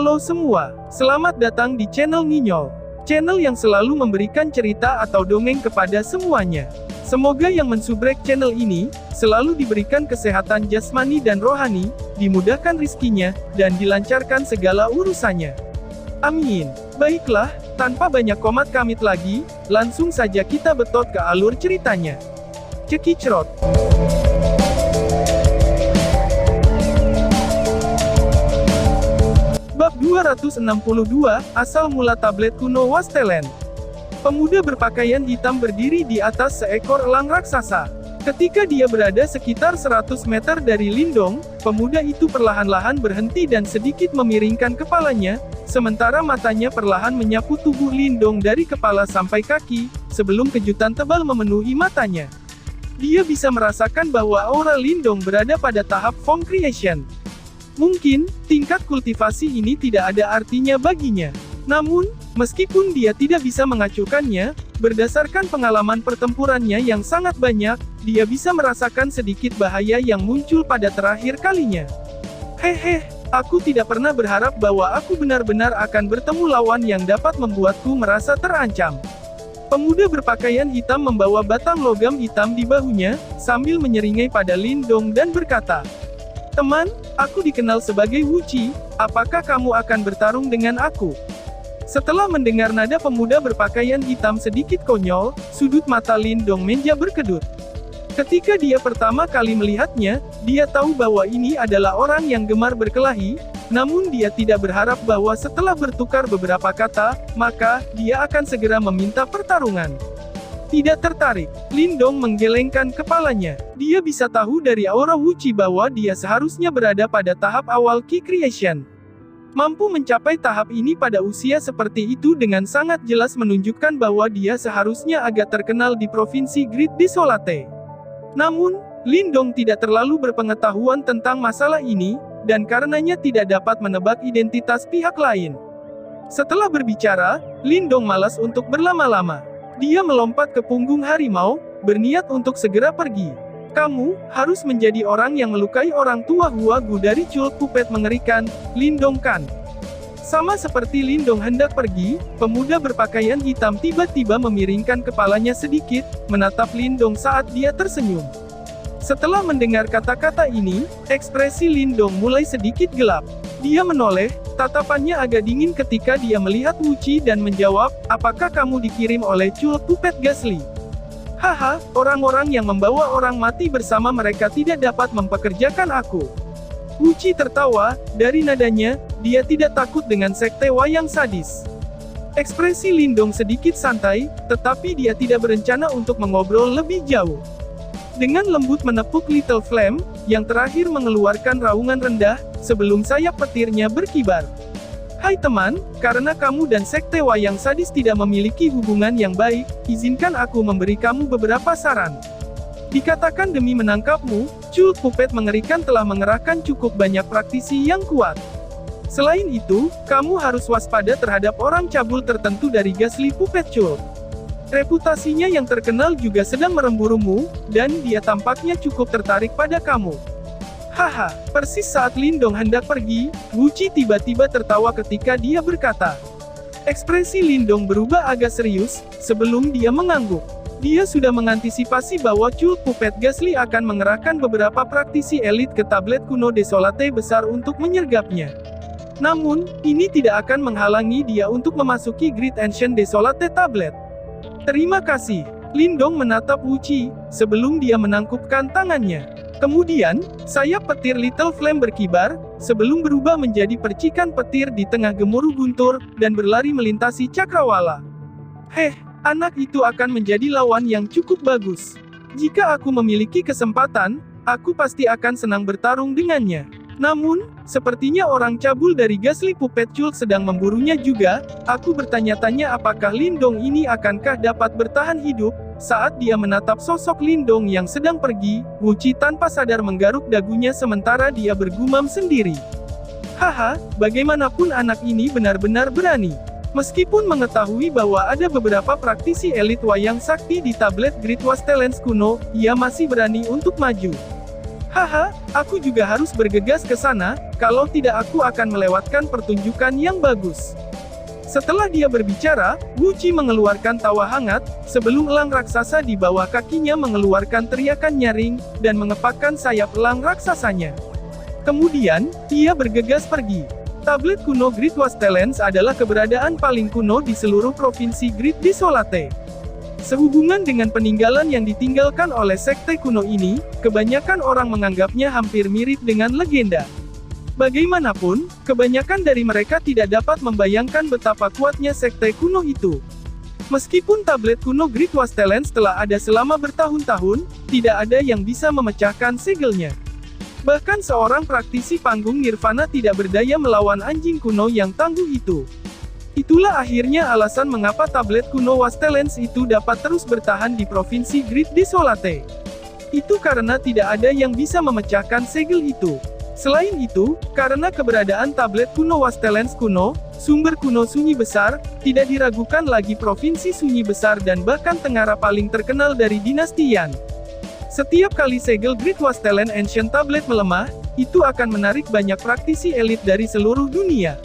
Halo semua, selamat datang di channel Nginyol. Channel yang selalu memberikan cerita atau dongeng kepada semuanya. Semoga yang mensubrek channel ini, selalu diberikan kesehatan jasmani dan rohani, dimudahkan rizkinya, dan dilancarkan segala urusannya. Amin. Baiklah, tanpa banyak komat kamit lagi, langsung saja kita betot ke alur ceritanya. Cekicrot. Bab 262, Asal Mula Tablet Kuno Wastelen. Pemuda berpakaian hitam berdiri di atas seekor elang raksasa. Ketika dia berada sekitar 100 meter dari Lindong, pemuda itu perlahan-lahan berhenti dan sedikit memiringkan kepalanya, sementara matanya perlahan menyapu tubuh Lindong dari kepala sampai kaki, sebelum kejutan tebal memenuhi matanya. Dia bisa merasakan bahwa aura Lindong berada pada tahap form creation. Mungkin, tingkat kultivasi ini tidak ada artinya baginya. Namun, meskipun dia tidak bisa mengacuhkannya, berdasarkan pengalaman pertempurannya yang sangat banyak, dia bisa merasakan sedikit bahaya yang muncul pada terakhir kalinya. Hehe, aku tidak pernah berharap bahwa aku benar-benar akan bertemu lawan yang dapat membuatku merasa terancam. Pemuda berpakaian hitam membawa batang logam hitam di bahunya, sambil menyeringai pada Lindong dan berkata, "Teman, aku dikenal sebagai Wuci, apakah kamu akan bertarung dengan aku?" Setelah mendengar nada pemuda berpakaian hitam sedikit konyol, sudut mata Lindong menja berkedut. Ketika dia pertama kali melihatnya, dia tahu bahwa ini adalah orang yang gemar berkelahi, namun dia tidak berharap bahwa setelah bertukar beberapa kata, maka dia akan segera meminta pertarungan. Tidak tertarik, Lindong menggelengkan kepalanya. Dia bisa tahu dari aura Wuci bahwa dia seharusnya berada pada tahap awal Ki Creation. Mampu mencapai tahap ini pada usia seperti itu dengan sangat jelas menunjukkan bahwa dia seharusnya agak terkenal di Provinsi Great Desolate. Namun, Lindong tidak terlalu berpengetahuan tentang masalah ini, dan karenanya tidak dapat menebak identitas pihak lain. Setelah berbicara, Lindong malas untuk berlama-lama. Dia melompat ke punggung harimau, berniat untuk segera pergi. "Kamu harus menjadi orang yang melukai orang tua Huagu dari Culk Puppet mengerikan," Lindong kan. Sama seperti Lindong hendak pergi, pemuda berpakaian hitam tiba-tiba memiringkan kepalanya sedikit, menatap Lindong saat dia tersenyum. Setelah mendengar kata-kata ini, ekspresi Lindong mulai sedikit gelap. Dia menoleh, tatapannya agak dingin ketika dia melihat Wuci dan menjawab, "Apakah kamu dikirim oleh Culk Puppet Ghastly?" "Haha, orang-orang yang membawa orang mati bersama mereka tidak dapat mempekerjakan aku." Wuci tertawa, dari nadanya, dia tidak takut dengan sekte wayang sadis. Ekspresi Lindong sedikit santai, tetapi dia tidak berencana untuk mengobrol lebih jauh. Dengan lembut menepuk Little Flame, yang terakhir mengeluarkan raungan rendah, sebelum sayap petirnya berkibar. "Hai teman, karena kamu dan sekte wayang sadis tidak memiliki hubungan yang baik, izinkan aku memberi kamu beberapa saran. Dikatakan demi menangkapmu, Culk Puppet mengerikan telah mengerahkan cukup banyak praktisi yang kuat. Selain itu, kamu harus waspada terhadap orang cabul tertentu dari Ghastly Puppet Culk. Reputasinya yang terkenal juga sedang meremburumu, dan dia tampaknya cukup tertarik pada kamu." Haha, persis saat Lindong hendak pergi, Wuci tiba-tiba tertawa ketika dia berkata. Ekspresi Lindong berubah agak serius, sebelum dia mengangguk. Dia sudah mengantisipasi bahwa Culk Puppet Ghastly akan mengerahkan beberapa praktisi elit ke tablet kuno Desolate besar untuk menyergapnya. Namun, ini tidak akan menghalangi dia untuk memasuki Great Ancient Desolate Tablet. "Terima kasih." Lindong menatap Wuci, sebelum dia menangkupkan tangannya. Kemudian, sayap petir Little Flame berkibar, sebelum berubah menjadi percikan petir di tengah gemuruh guntur, dan berlari melintasi cakrawala. Anak itu akan menjadi lawan yang cukup bagus. Jika aku memiliki kesempatan, aku pasti akan senang bertarung dengannya. Namun, sepertinya orang cabul dari Ghastly Puppet Culk sedang memburunya juga. Aku bertanya-tanya apakah Lindong ini akankah dapat bertahan hidup. Saat dia menatap sosok Lindong yang sedang pergi, Wuci tanpa sadar menggaruk dagunya sementara dia bergumam sendiri. "Haha, bagaimanapun anak ini benar-benar berani." Meskipun mengetahui bahwa ada beberapa praktisi elit wayang sakti di tablet Great Wastelens kuno, ia masih berani untuk maju. Haha, aku juga harus bergegas ke sana, kalau tidak aku akan melewatkan pertunjukan yang bagus. Setelah dia berbicara, Wu Qi mengeluarkan tawa hangat, sebelum elang raksasa di bawah kakinya mengeluarkan teriakan nyaring, dan mengepakkan sayap elang raksasanya. Kemudian, ia bergegas pergi. Tablet kuno Great Wastelands adalah keberadaan paling kuno di seluruh provinsi Great Desolate. Sehubungan dengan peninggalan yang ditinggalkan oleh sekte kuno ini, kebanyakan orang menganggapnya hampir mirip dengan legenda. Bagaimanapun, kebanyakan dari mereka tidak dapat membayangkan betapa kuatnya sekte kuno itu. Meskipun tablet kuno Great Wastelands telah ada selama bertahun-tahun, tidak ada yang bisa memecahkan segelnya. Bahkan seorang praktisi panggung Nirvana tidak berdaya melawan anjing kuno yang tangguh itu. Itulah akhirnya alasan mengapa tablet kuno Wastelands itu dapat terus bertahan di provinsi Great Desolate. Itu karena tidak ada yang bisa memecahkan segel itu. Selain itu, karena keberadaan tablet kuno Wastelands kuno, sumber kuno sunyi besar, tidak diragukan lagi provinsi sunyi besar dan bahkan Tengara paling terkenal dari dinasti Yan. Setiap kali segel Great Wasteland Ancient Tablet melemah, itu akan menarik banyak praktisi elit dari seluruh dunia.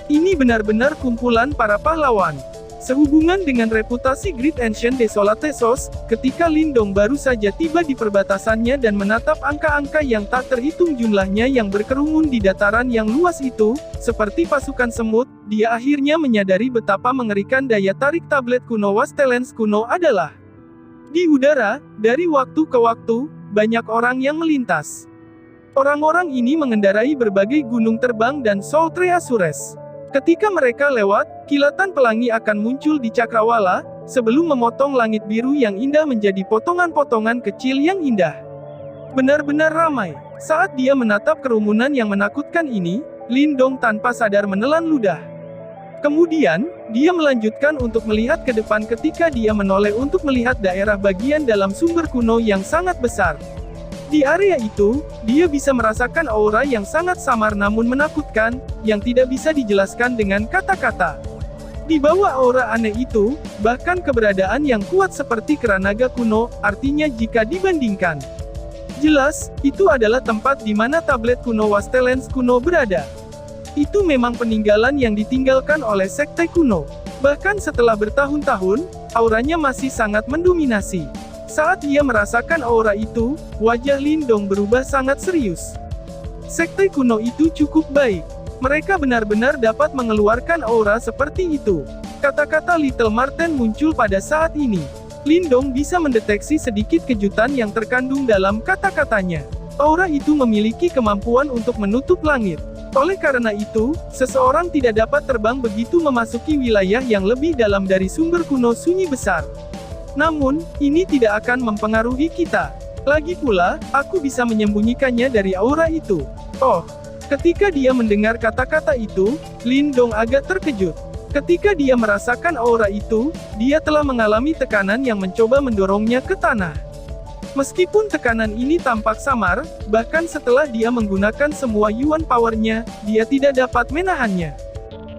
Ini benar-benar kumpulan para pahlawan. Sehubungan dengan reputasi Great Ancient Desolate Source, ketika Lindong baru saja tiba di perbatasannya dan menatap angka-angka yang tak terhitung jumlahnya yang berkerumun di dataran yang luas itu, seperti pasukan semut, dia akhirnya menyadari betapa mengerikan daya tarik tablet kuno Wastelands kuno adalah. Di udara, dari waktu ke waktu, banyak orang yang melintas. Orang-orang ini mengendarai berbagai gunung terbang dan Soultre Azures. Ketika mereka lewat, kilatan pelangi akan muncul di cakrawala, sebelum memotong langit biru yang indah menjadi potongan-potongan kecil yang indah. Benar-benar ramai. Saat dia menatap kerumunan yang menakutkan ini, Lindong tanpa sadar menelan ludah. Kemudian, dia melanjutkan untuk melihat ke depan ketika dia menoleh untuk melihat daerah bagian dalam sumber kuno yang sangat besar. Di area itu, dia bisa merasakan aura yang sangat samar namun menakutkan, yang tidak bisa dijelaskan dengan kata-kata. Di bawah aura aneh itu, bahkan keberadaan yang kuat seperti keranaga kuno, artinya jika dibandingkan. Jelas, itu adalah tempat di mana tablet kuno Wastelands kuno berada. Itu memang peninggalan yang ditinggalkan oleh sekte kuno. Bahkan setelah bertahun-tahun, auranya masih sangat mendominasi. Saat ia merasakan aura itu, wajah Lindong berubah sangat serius. Sekte kuno itu cukup baik. Mereka benar-benar dapat mengeluarkan aura seperti itu. Kata-kata Little Marten muncul pada saat ini. Lindong bisa mendeteksi sedikit kejutan yang terkandung dalam kata-katanya. Aura itu memiliki kemampuan untuk menutup langit. Oleh karena itu, seseorang tidak dapat terbang begitu memasuki wilayah yang lebih dalam dari sumber kuno sunyi besar. Namun, ini tidak akan mempengaruhi kita. Lagi pula, aku bisa menyembunyikannya dari aura itu. Oh, ketika dia mendengar kata-kata itu, Lindong agak terkejut. Ketika dia merasakan aura itu, dia telah mengalami tekanan yang mencoba mendorongnya ke tanah. Meskipun tekanan ini tampak samar, bahkan setelah dia menggunakan semua Yuan Power-nya, dia tidak dapat menahannya.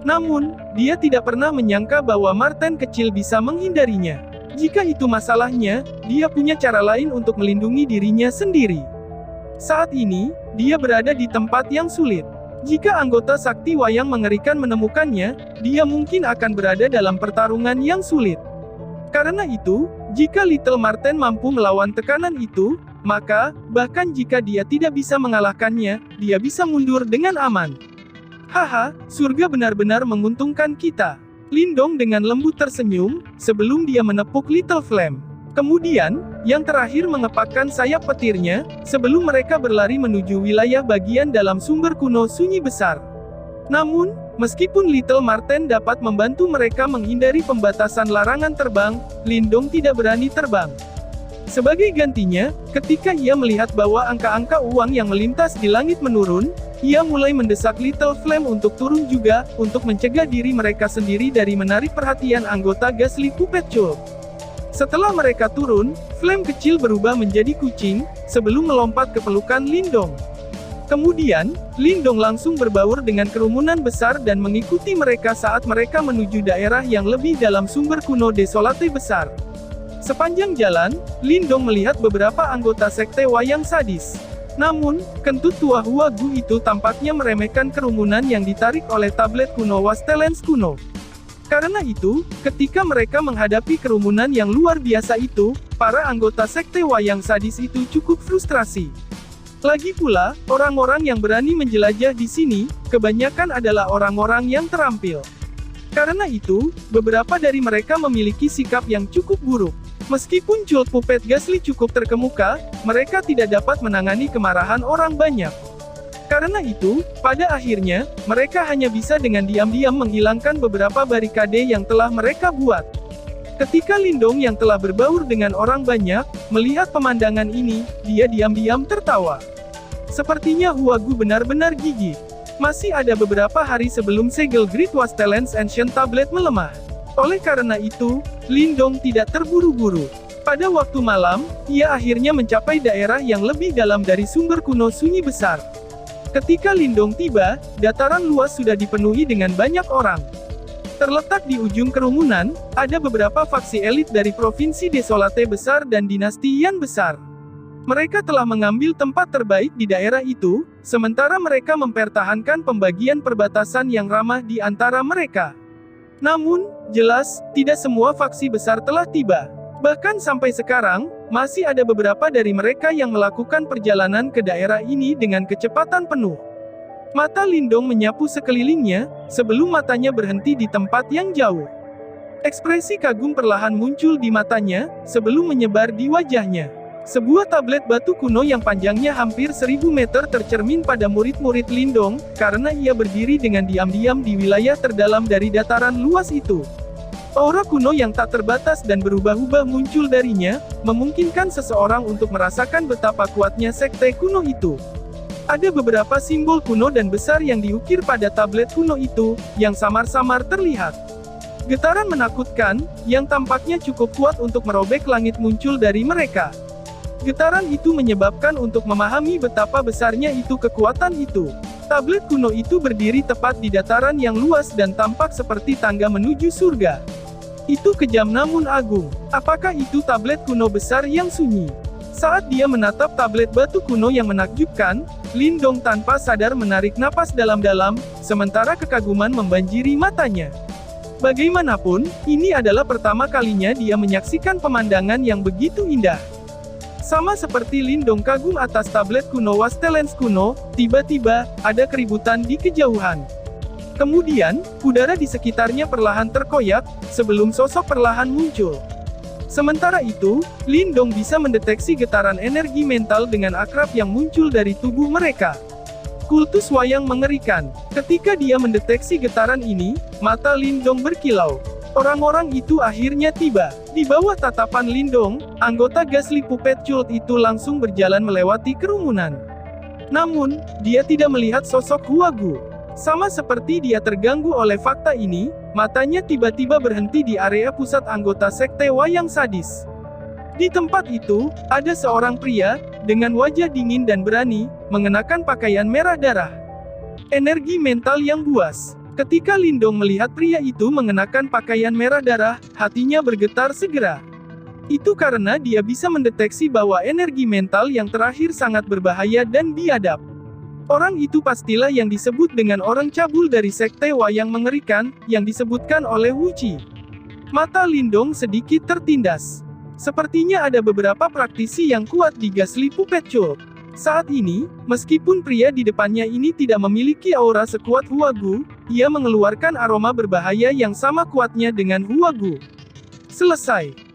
Namun, dia tidak pernah menyangka bahwa Marten kecil bisa menghindarinya. Jika itu masalahnya, dia punya cara lain untuk melindungi dirinya sendiri. Saat ini, dia berada di tempat yang sulit. Jika anggota sakti wayang mengerikan menemukannya, dia mungkin akan berada dalam pertarungan yang sulit. Karena itu, jika Little Marten mampu melawan tekanan itu, maka, bahkan jika dia tidak bisa mengalahkannya, dia bisa mundur dengan aman. Haha, surga benar-benar menguntungkan kita. Lindong dengan lembut tersenyum, sebelum dia menepuk Little Flame. Kemudian, yang terakhir mengepakkan sayap petirnya, sebelum mereka berlari menuju wilayah bagian dalam sumber kuno sunyi besar. Namun, meskipun Little Marten dapat membantu mereka menghindari pembatasan larangan terbang, Lindong tidak berani terbang. Sebagai gantinya, ketika ia melihat bahwa angka-angka uang yang melintas di langit menurun, ia mulai mendesak Little Flame untuk turun juga, untuk mencegah diri mereka sendiri dari menarik perhatian anggota Ghastly Puppet Cult. Setelah mereka turun, Flame kecil berubah menjadi kucing, sebelum melompat ke pelukan Lindong. Kemudian, Lindong langsung berbaur dengan kerumunan besar dan mengikuti mereka saat mereka menuju daerah yang lebih dalam sumber kuno Desolate besar. Sepanjang jalan, Lindong melihat beberapa anggota sekte wayang sadis. Namun, kentut tua Huagu itu tampaknya meremehkan kerumunan yang ditarik oleh tablet kuno Wastelens kuno. Karena itu, ketika mereka menghadapi kerumunan yang luar biasa itu, para anggota sekte wayang sadis itu cukup frustrasi. Lagi pula, orang-orang yang berani menjelajah di sini, kebanyakan adalah orang-orang yang terampil. Karena itu, beberapa dari mereka memiliki sikap yang cukup buruk. Meskipun Cult Puppet Ghastly cukup terkemuka, mereka tidak dapat menangani kemarahan orang banyak. Karena itu, pada akhirnya, mereka hanya bisa dengan diam-diam menghilangkan beberapa barikade yang telah mereka buat. Ketika Lindong yang telah berbaur dengan orang banyak, melihat pemandangan ini, dia diam-diam tertawa. Sepertinya Huagu benar-benar gigih. Masih ada beberapa hari sebelum segel Great Wastelens Ancient Tablet melemah. Oleh karena itu, Lindong tidak terburu-buru. Pada waktu malam, ia akhirnya mencapai daerah yang lebih dalam dari sumber kuno sunyi besar. Ketika Lindong tiba, dataran luas sudah dipenuhi dengan banyak orang. Terletak di ujung kerumunan, ada beberapa faksi elit dari Provinsi Desolate Besar dan Dinasti Yan Besar. Mereka telah mengambil tempat terbaik di daerah itu, sementara mereka mempertahankan pembagian perbatasan yang ramah di antara mereka. Namun, jelas, tidak semua faksi besar telah tiba. Bahkan sampai sekarang, masih ada beberapa dari mereka yang melakukan perjalanan ke daerah ini dengan kecepatan penuh. Mata Lindong menyapu sekelilingnya, sebelum matanya berhenti di tempat yang jauh. Ekspresi kagum perlahan muncul di matanya, sebelum menyebar di wajahnya. Sebuah tablet batu kuno yang panjangnya hampir 1000 meter tercermin pada murid-murid Lindong, karena ia berdiri dengan diam-diam di wilayah terdalam dari dataran luas itu. Aura kuno yang tak terbatas dan berubah-ubah muncul darinya, memungkinkan seseorang untuk merasakan betapa kuatnya sekte kuno itu. Ada beberapa simbol kuno dan besar yang diukir pada tablet kuno itu, yang samar-samar terlihat. Getaran menakutkan, yang tampaknya cukup kuat untuk merobek langit muncul dari mereka. Getaran itu menyebabkan untuk memahami betapa besarnya itu kekuatan itu. Tablet kuno itu berdiri tepat di dataran yang luas dan tampak seperti tangga menuju surga. Itu kejam namun agung. Apakah itu tablet kuno besar yang sunyi? Saat dia menatap tablet batu kuno yang menakjubkan, Lindong tanpa sadar menarik napas dalam-dalam, sementara kekaguman membanjiri matanya. Bagaimanapun, ini adalah pertama kalinya dia menyaksikan pemandangan yang begitu indah. Sama seperti Lindong kagum atas tablet kuno Wastelens kuno, tiba-tiba, ada keributan di kejauhan. Kemudian, udara di sekitarnya perlahan terkoyak, sebelum sosok perlahan muncul. Sementara itu, Lindong bisa mendeteksi getaran energi mental dengan akrab yang muncul dari tubuh mereka. Kultus wayang mengerikan. Ketika dia mendeteksi getaran ini, mata Lindong berkilau. Orang-orang itu akhirnya tiba. Di bawah tatapan Lindong, anggota Ghastly Puppet Cult itu langsung berjalan melewati kerumunan. Namun, dia tidak melihat sosok Huagu. Sama seperti dia terganggu oleh fakta ini, matanya tiba-tiba berhenti di area pusat anggota sekte wayang sadis. Di tempat itu, ada seorang pria, dengan wajah dingin dan berani, mengenakan pakaian merah darah. Energi mental yang buas. Ketika Lindong melihat pria itu mengenakan pakaian merah darah, hatinya bergetar segera. Itu karena dia bisa mendeteksi bahwa energi mental yang terakhir sangat berbahaya dan biadab. Orang itu pastilah yang disebut dengan orang cabul dari sekte wayang mengerikan, yang disebutkan oleh Wuci. Mata Lindong sedikit tertindas. Sepertinya ada beberapa praktisi yang kuat di Ghastly Puppet Cult. Saat ini, meskipun pria di depannya ini tidak memiliki aura sekuat Huagu, ia mengeluarkan aroma berbahaya yang sama kuatnya dengan Huagu. Selesai.